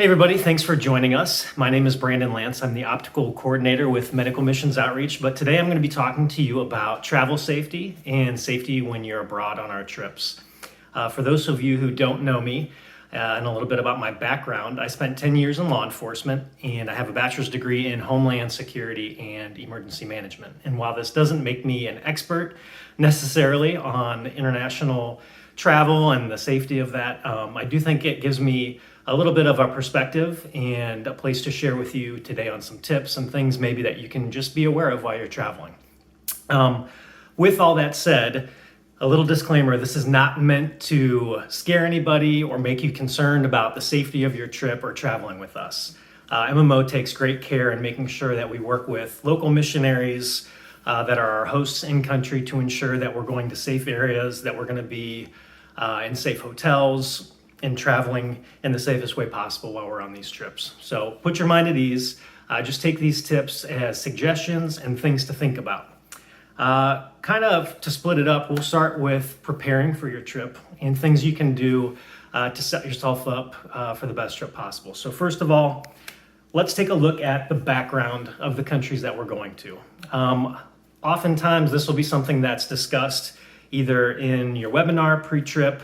Hey everybody, thanks for joining us. My name is Brandon Lance. I'm the optical coordinator with Medical Missions Outreach, but today I'm going to be talking to you about travel safety and safety when you're abroad on our trips. For those of you who don't know me and a little bit about my background, I spent 10 years in law enforcement and I have a bachelor's degree in Homeland Security and Emergency Management. And while this doesn't make me an expert necessarily on international travel and the safety of that, I do think it gives me a little bit of a perspective and a place to share with you today on some tips and things maybe that you can just be aware of while you're traveling. With all that said, a little disclaimer, this is not meant to scare anybody or make you concerned about the safety of your trip or traveling with us. MMO takes great care in making sure that we work with local missionaries that are our hosts in country to ensure that we're going to safe areas, that we're going to be in safe hotels, and traveling in the safest way possible while we're on these trips. So put your mind at ease. Just take these tips as suggestions and things to think about. Kind of to split it up, we'll start with preparing for your trip and things you can do to set yourself up for the best trip possible. So first of all, let's take a look at the background of the countries that we're going to. Oftentimes, this will be something that's discussed either in your webinar pre-trip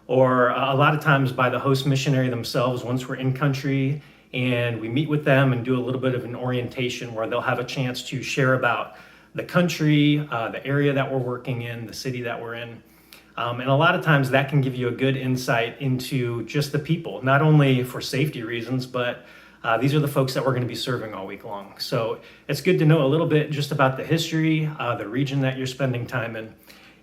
or a lot of times by the host missionary themselves once we're in country and we meet with them and do a little bit of an orientation where they'll have a chance to share about the country, the area that we're working in, the city that we're in. And a lot of times that can give you a good insight into just the people, not only for safety reasons, but these are the folks that we're going to be serving all week long. So it's good to know a little bit just about the history, the region that you're spending time in.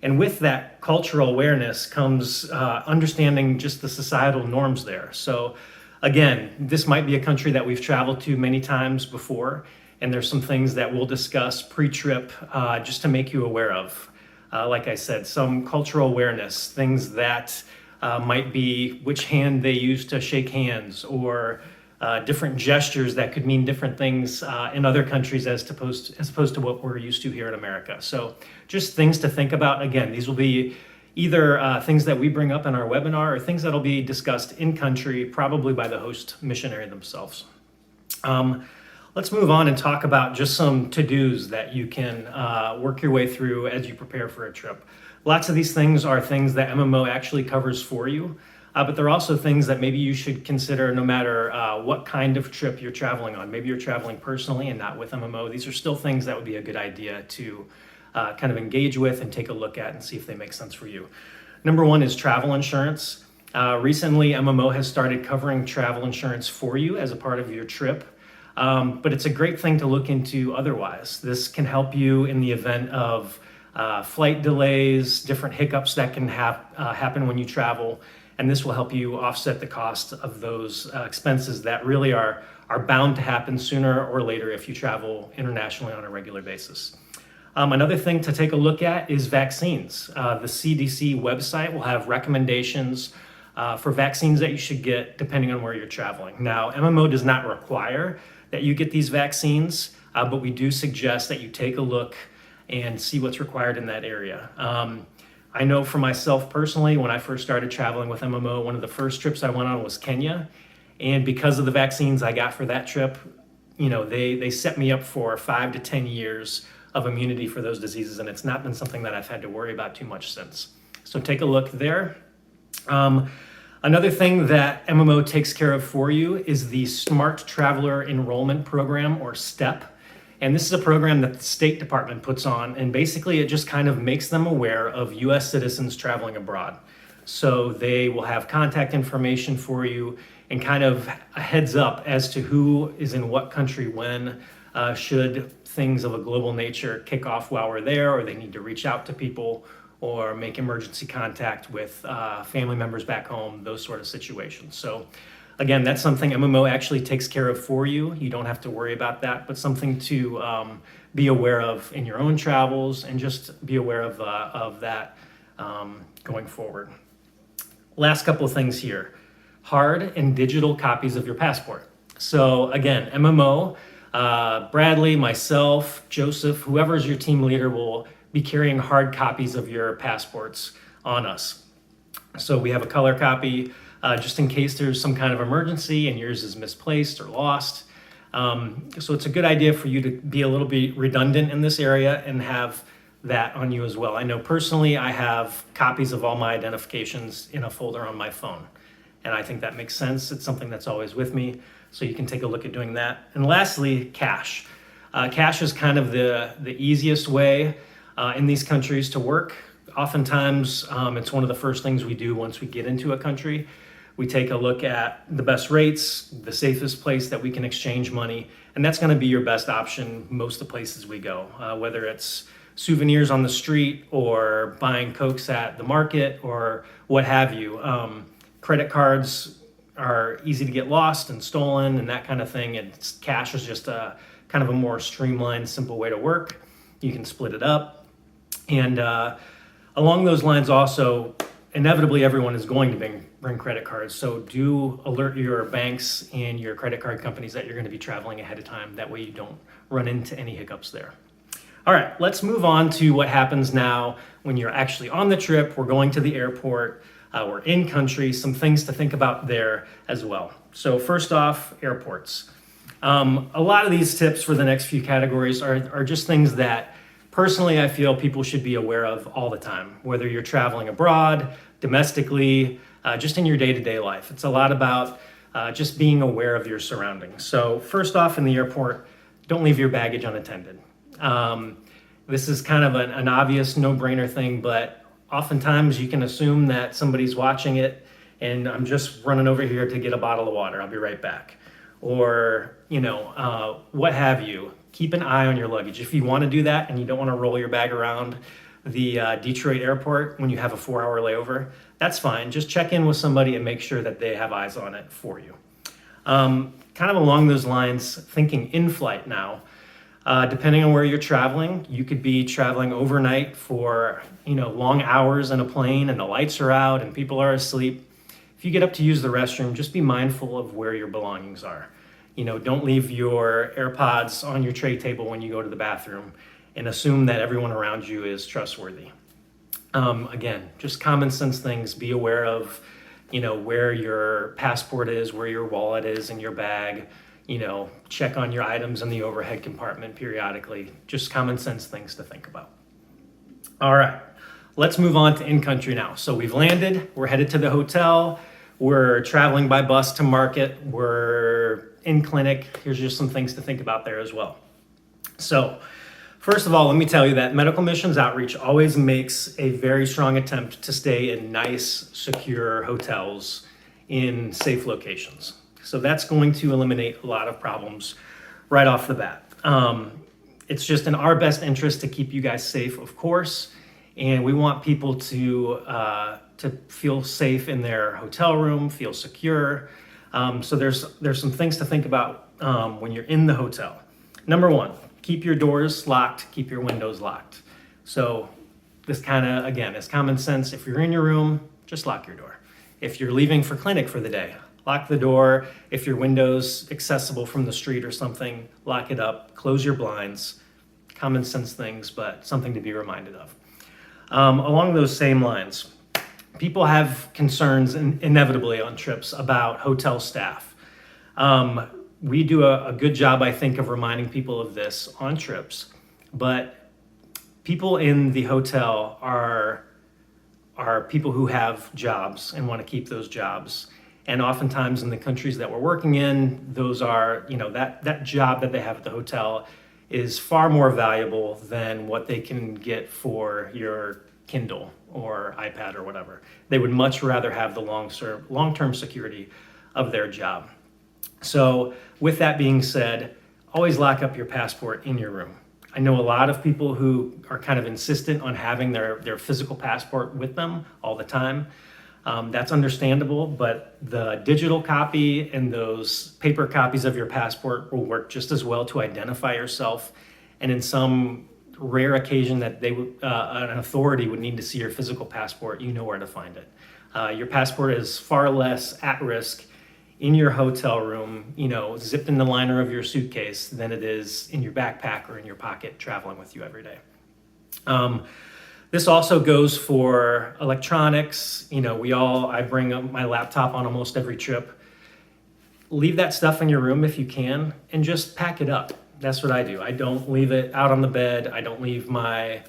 And with that cultural awareness comes understanding just the societal norms there. So again, this might be a country that we've traveled to many times before, and there's some things that we'll discuss pre-trip just to make you aware of. Like I said, some cultural awareness, things that might be which hand they use to shake hands, or different gestures that could mean different things in other countries as opposed to what we're used to here in America. So just things to think about. Again, these will be either things that we bring up in our webinar or things that'll be discussed in country, probably by the host missionary themselves. Let's move on and talk about just some to-dos that you can work your way through as you prepare for a trip. Lots of these things are things that MMO actually covers for you. But there are also things that maybe you should consider no matter what kind of trip you're traveling on. Maybe you're traveling personally and not with MMO. These are still things that would be a good idea to kind of engage with and take a look at and see if they make sense for you. Number one is travel insurance. Recently, MMO has started covering travel insurance for you as a part of your trip. But it's a great thing to look into otherwise. This can help you in the event of flight delays, different hiccups that can happen when you travel. And this will help you offset the cost of those expenses that really are bound to happen sooner or later if you travel internationally on a regular basis. Another thing to take a look at is vaccines. The CDC website will have recommendations for vaccines that you should get depending on where you're traveling. Now, MMO does not require that you get these vaccines, but we do suggest that you take a look and see what's required in that area. I know for myself personally, when I first started traveling with MMO, one of the first trips I went on was Kenya. And because of the vaccines I got for that trip, they set me up for 5 to 10 years of immunity for those diseases. And it's not been something that I've had to worry about too much since. So take a look there. Another thing that MMO takes care of for you is the Smart Traveler Enrollment Program, or STEP. And this is a program that the State Department puts on, and basically it just kind of makes them aware of U.S. citizens traveling abroad. So they will have contact information for you and kind of a heads up as to who is in what country when, should things of a global nature kick off while we're there, or they need to reach out to people or make emergency contact with family members back home, those sort of situations. So again, that's something MMO actually takes care of for you. You don't have to worry about that, but something to be aware of in your own travels and just be aware of that going forward. Last couple of things here. Hard and digital copies of your passport. So again, MMO, Bradley, myself, Joseph, whoever is your team leader will be carrying hard copies of your passports on us. So we have a color copy just in case there's some kind of emergency and yours is misplaced or lost. So it's a good idea for you to be a little bit redundant in this area and have that on you as well. I know personally I have copies of all my identifications in a folder on my phone, and I think that makes sense. It's something that's always with me, so you can take a look at doing that. And lastly, cash. Cash is kind of the easiest way in these countries to work. Oftentimes, it's one of the first things we do once we get into a country. We take a look at the best rates, the safest place that we can exchange money, and that's going to be your best option most of the places we go, whether it's souvenirs on the street or buying Cokes at the market or what have you. Credit cards are easy to get lost and stolen and that kind of thing, and cash is just a kind of a more streamlined, simple way to work. You can split it up. And along those lines also, inevitably everyone is going to bring credit cards. So do alert your banks and your credit card companies that you're going to be traveling ahead of time. That way you don't run into any hiccups there. All right, let's move on to what happens now when you're actually on the trip. We're going to the airport. We're in country. Some things to think about there as well. So first off, airports. A lot of these tips for the next few categories are just things that personally I feel people should be aware of all the time, whether you're traveling abroad, domestically, just in your day-to-day life. It's a lot about just being aware of your surroundings. So first off, in the airport, don't leave your baggage unattended. This is kind of an obvious no-brainer thing, but oftentimes you can assume that somebody's watching it and I'm just running over here to get a bottle of water. I'll be right back. Or, what have you. Keep an eye on your luggage. If you want to do that and you don't want to roll your bag around the Detroit airport when you have a 4-hour layover, that's fine. Just check in with somebody and make sure that they have eyes on it for you. Kind of along those lines, thinking in flight now. Depending on where you're traveling, you could be traveling overnight for, long hours in a plane and the lights are out and people are asleep. If you get up to use the restroom, just be mindful of where your belongings are. Don't leave your AirPods on your tray table when you go to the bathroom and assume that everyone around you is trustworthy. Again, just common sense things. Be aware of, where your passport is, where your wallet is in your bag. Check on your items in the overhead compartment periodically. Just common sense things to think about. All right, let's move on to in-country now. So we've landed, we're headed to the hotel, we're traveling by bus to market, we're in clinic. Here's just some things to think about there as well. So first of all, let me tell you that Medical Missions Outreach always makes a very strong attempt to stay in nice, secure hotels in safe locations. So that's going to eliminate a lot of problems right off the bat. It's just in our best interest to keep you guys safe, of course, and we want people to feel safe in their hotel room, feel secure. So there's some things to think about when you're in the hotel. Number one, keep your doors locked, keep your windows locked. So this kind of, again, is common sense. If you're in your room, just lock your door. If you're leaving for clinic for the day, lock the door. If your window's accessible from the street or something, lock it up, close your blinds. Common sense things, but something to be reminded of. Along those same lines, people have concerns inevitably on trips about hotel staff. We do a good job, I think, of reminding people of this on trips, but people in the hotel are people who have jobs and want to keep those jobs. And oftentimes in the countries that we're working in, those are, that job that they have at the hotel is far more valuable than what they can get for your Kindle or iPad or whatever. They would much rather have the long-term security of their job. So with that being said, always lock up your passport in your room. I know a lot of people who are kind of insistent on having their physical passport with them all the time. That's understandable, but the digital copy and those paper copies of your passport will work just as well to identify yourself. And in some rare occasion that an authority would need to see your physical passport, you know where to find it. Your passport is far less at risk in your hotel room, zipped in the liner of your suitcase than it is in your backpack or in your pocket traveling with you every day. This also goes for electronics. I bring up my laptop on almost every trip. Leave that stuff in your room if you can and just pack it up. That's what I do. I don't leave it out on the bed. I don't leave my,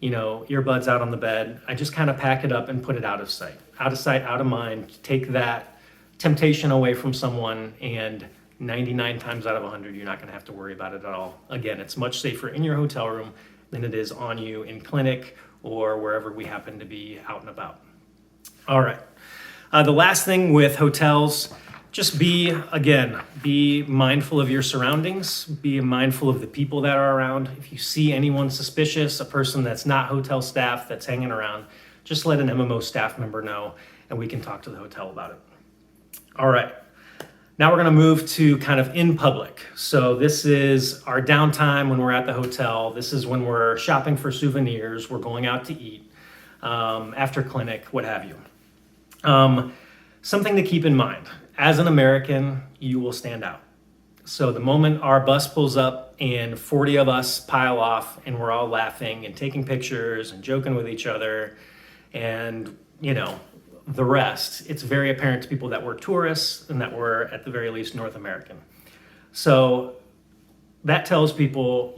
earbuds out on the bed. I just kind of pack it up and put it out of sight. Out of sight, out of mind. Take that temptation away from someone, and 99 times out of 100, you're not going to have to worry about it at all. Again, it's much safer in your hotel room than it is on you in clinic or wherever we happen to be out and about. All right. The last thing with hotels, just be mindful of your surroundings, be mindful of the people that are around. If you see anyone suspicious, a person that's not hotel staff that's hanging around, just let an MMO staff member know and we can talk to the hotel about it. All right, now we're gonna move to kind of in public. So this is our downtime when we're at the hotel. This is when we're shopping for souvenirs, we're going out to eat, after clinic, what have you. Something to keep in mind, as an American, you will stand out. So the moment our bus pulls up and 40 of us pile off and we're all laughing and taking pictures and joking with each other and, the rest, it's very apparent to people that we're tourists and that we're at the very least North American. So that tells people,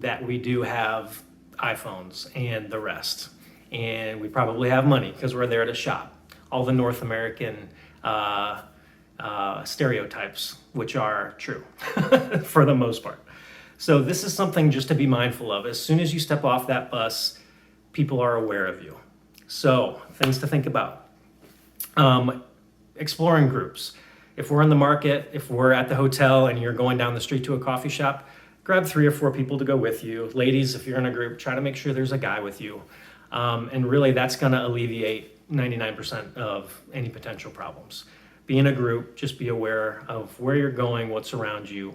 that we do have iPhones and the rest. And we probably have money because we're there to shop. All the North American stereotypes, which are true for the most part. So this is something just to be mindful of. As soon as you step off that bus, people are aware of you. So things to think about. Exploring groups. If we're in the market, if we're at the hotel and you're going down the street to a coffee shop, grab 3 or 4 people to go with you. Ladies, if you're in a group, try to make sure there's a guy with you. And really that's gonna alleviate 99% of any potential problems. Be in a group, just be aware of where you're going, what's around you.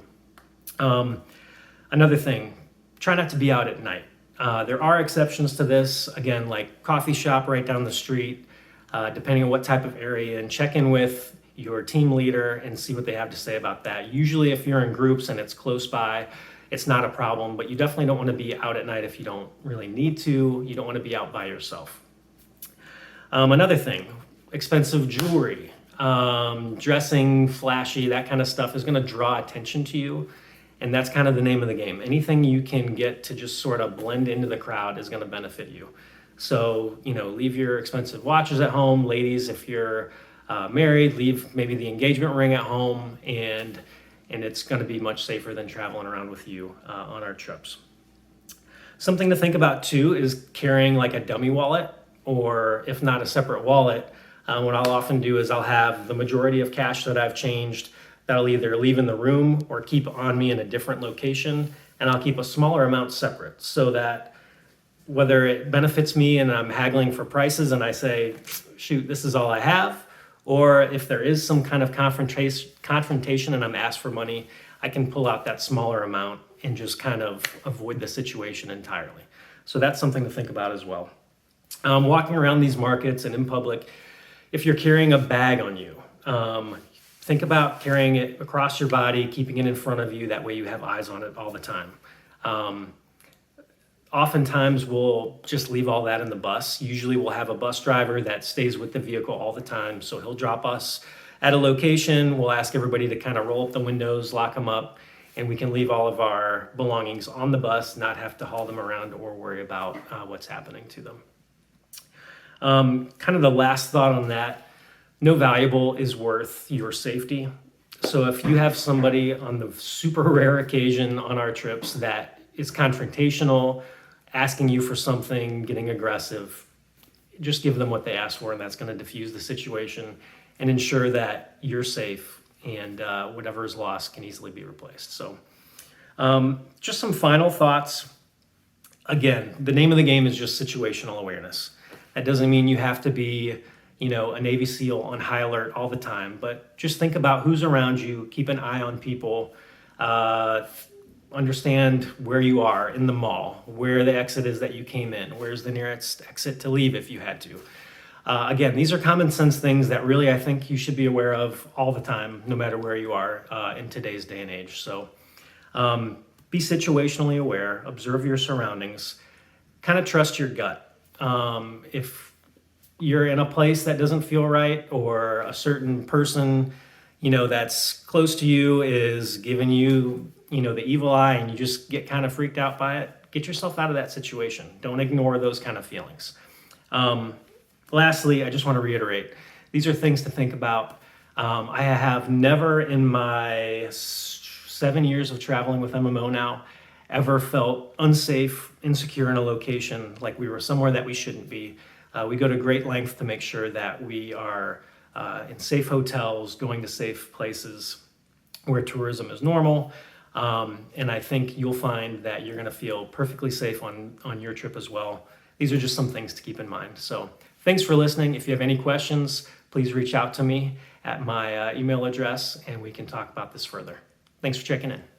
Another thing, try not to be out at night. There are exceptions to this, again, like coffee shop right down the street, depending on what type of area, and check in with your team leader and see what they have to say about that. Usually if you're in groups and it's close by, it's not a problem, but you definitely don't want to be out at night if you don't really need to. You don't want to be out by yourself. Another thing, expensive jewelry, dressing flashy, that kind of stuff is going to draw attention to you. And that's kind of the name of the game. Anything you can get to just sort of blend into the crowd is going to benefit you. So, leave your expensive watches at home. Ladies, if you're married, leave maybe the engagement ring at home, and it's going to be much safer than traveling around with you on our trips. Something to think about too is carrying like a dummy wallet, or if not a separate wallet. What I'll often do is I'll have the majority of cash that I've changed that I'll either leave in the room or keep on me in a different location, and I'll keep a smaller amount separate so that whether it benefits me and I'm haggling for prices and I say, shoot, this is all I have, or if there is some kind of confrontation and I'm asked for money, I can pull out that smaller amount and just kind of avoid the situation entirely. So that's something to think about as well. Walking around these markets and in public, if you're carrying a bag on you, think about carrying it across your body, keeping it in front of you. That way you have eyes on it all the time. Oftentimes we'll just leave all that in the bus. Usually we'll have a bus driver that stays with the vehicle all the time. So he'll drop us at a location. We'll ask everybody to kind of roll up the windows, lock them up, and we can leave all of our belongings on the bus, not have to haul them around or worry about what's happening to them. Kind of the last thought on that, no valuable is worth your safety. So if you have somebody on the super rare occasion on our trips that is confrontational, asking you for something, getting aggressive, just give them what they asked for, and that's going to diffuse the situation and ensure that you're safe and whatever is lost can easily be replaced. So just some final thoughts. Again, the name of the game is just situational awareness. That doesn't mean you have to be, a Navy SEAL on high alert all the time, but just think about who's around you, keep an eye on people, understand where you are in the mall, where the exit is that you came in, where's the nearest exit to leave if you had to. Again, these are common sense things that really I think you should be aware of all the time, no matter where you are in today's day and age. So be situationally aware, observe your surroundings, kind of trust your gut. If you're in a place that doesn't feel right, or a certain person, that's close to you is giving you, the evil eye, and you just get kind of freaked out by it, get yourself out of that situation. Don't ignore those kind of feelings. Lastly, I just want to reiterate, these are things to think about. I have never in my 7 years of traveling with MMO now ever felt unsafe, insecure in a location like we were somewhere that we shouldn't be. We go to great length to make sure that we are in safe hotels, going to safe places where tourism is normal. And I think you'll find that you're going to feel perfectly safe on your trip as well. These are just some things to keep in mind. So thanks for listening. If you have any questions, please reach out to me at my email address, and we can talk about this further. Thanks for checking in.